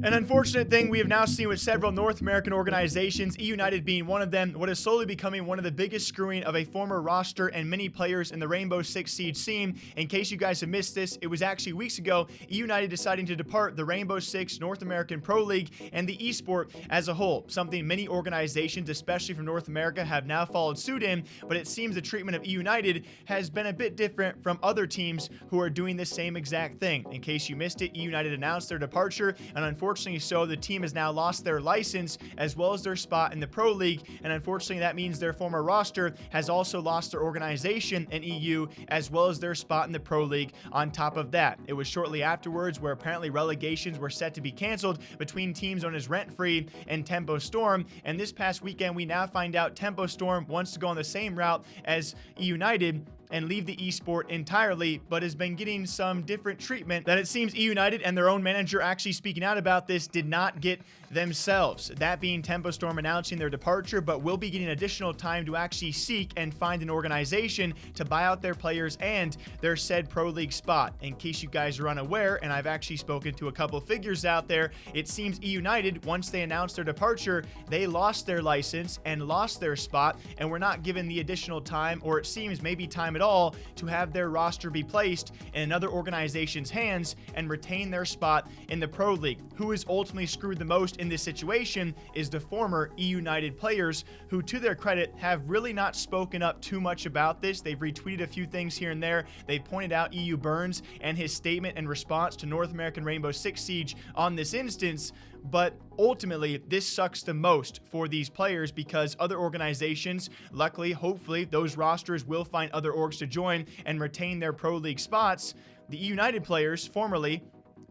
An unfortunate thing we have now seen with several North American organizations, E United being one of them, what is slowly becoming one of the biggest screwing of a former roster and many players in the Rainbow Six Siege scene. In case you guys have missed this, it was actually weeks ago, E United deciding to depart the Rainbow Six North American Pro League and the esport as a whole, something many organizations, especially from North America, have now followed suit in, but it seems the treatment of E United has been a bit different from other teams who are doing the same exact thing. In case you missed it, E United announced their departure, and unfortunately so, the team has now lost their license as well as their spot in the Pro League, and unfortunately that means their former roster has also lost their organization in EU as well as their spot in the Pro League on top of that. It was shortly afterwards where apparently relegations were set to be canceled between teams known as Rent Free and Tempo Storm, and this past weekend we now find out Tempo Storm wants to go on the same route as E United and leave the esport entirely, but has been getting some different treatment that it seems E United and their own manager actually speaking out about this did not get themselves. That being Tempo Storm announcing their departure, but will be getting additional time to actually seek and find an organization to buy out their players and their said Pro League spot. In case you guys are unaware, and I've actually spoken to a couple figures out there, it seems E United, once they announced their departure, they lost their license and lost their spot and were not given the additional time, or it seems maybe time at all, to have their roster be placed in another organization's hands and retain their spot in the Pro League. Who is ultimately screwed the most in this situation is the former E United players, who to their credit have really not spoken up too much about this. They've retweeted a few things here and there. They've pointed out EU Burns and his statement in response to North American Rainbow Six Siege on this instance, but ultimately this sucks the most for these players because other organizations, luckily, hopefully, those rosters will find other orgs to join and retain their Pro League spots. The E United players, formerly,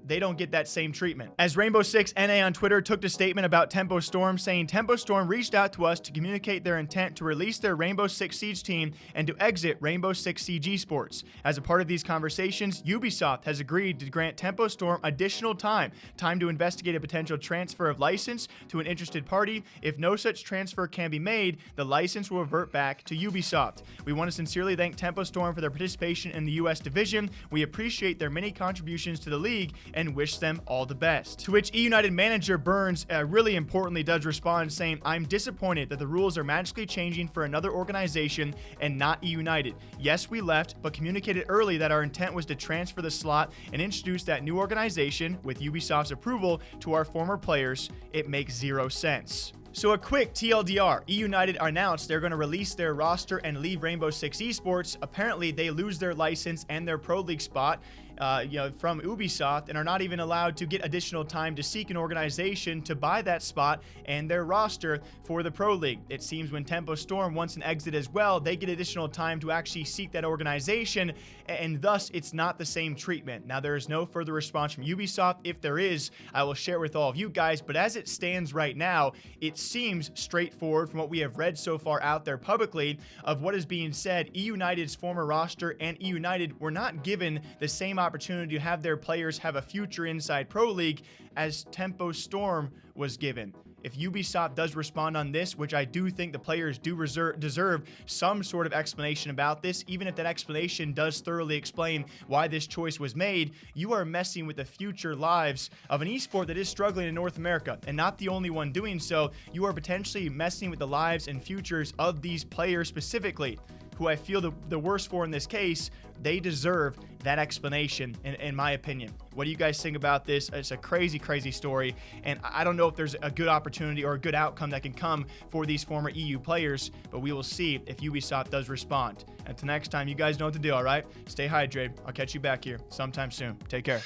they don't get that same treatment. As Rainbow Six NA on Twitter took to statement about Tempo Storm, saying Tempo Storm reached out to us to communicate their intent to release their Rainbow Six Siege team and to exit Rainbow Six Siege Esports. As a part of these conversations, Ubisoft has agreed to grant Tempo Storm additional time to investigate a potential transfer of license to an interested party. If no such transfer can be made, the license will revert back to Ubisoft. We want to sincerely thank Tempo Storm for their participation in the US division. We appreciate their many contributions to the league and wish them all the best. To which E United manager Burns really importantly does respond saying, I'm disappointed that the rules are magically changing for another organization and not E United. Yes, we left, but communicated early that our intent was to transfer the slot and introduce that new organization with Ubisoft's approval to our former players. It makes zero sense. So a quick TLDR, E United announced they're going to release their roster and leave Rainbow Six Esports. Apparently, they lose their license and their Pro League spot from Ubisoft and are not even allowed to get additional time to seek an organization to buy that spot and their roster for the Pro League. It seems when Tempo Storm wants an exit as well, they get additional time to actually seek that organization, and thus it's not the same treatment. Now, there is no further response from Ubisoft. If there is, I will share with all of you guys, but as it stands right now, it seems straightforward from what we have read so far out there publicly of what is being said. E United's former roster and E United were not given the same opportunity to have their players have a future inside Pro League as Tempo Storm was given. If Ubisoft does respond on this, which I do think the players do deserve some sort of explanation about this, even if that explanation does thoroughly explain why this choice was made, you are messing with the future lives of an esport that is struggling in North America, and not the only one doing so. You are potentially messing with the lives and futures of these players specifically, who I feel the worst for in this case. They deserve that explanation, in my opinion. What do you guys think about this? It's a crazy, crazy story, and I don't know if there's a good opportunity or a good outcome that can come for these former EU players, but we will see if Ubisoft does respond. Until next time, you guys know what to do, all right? Stay hydrated. I'll catch you back here sometime soon. Take care.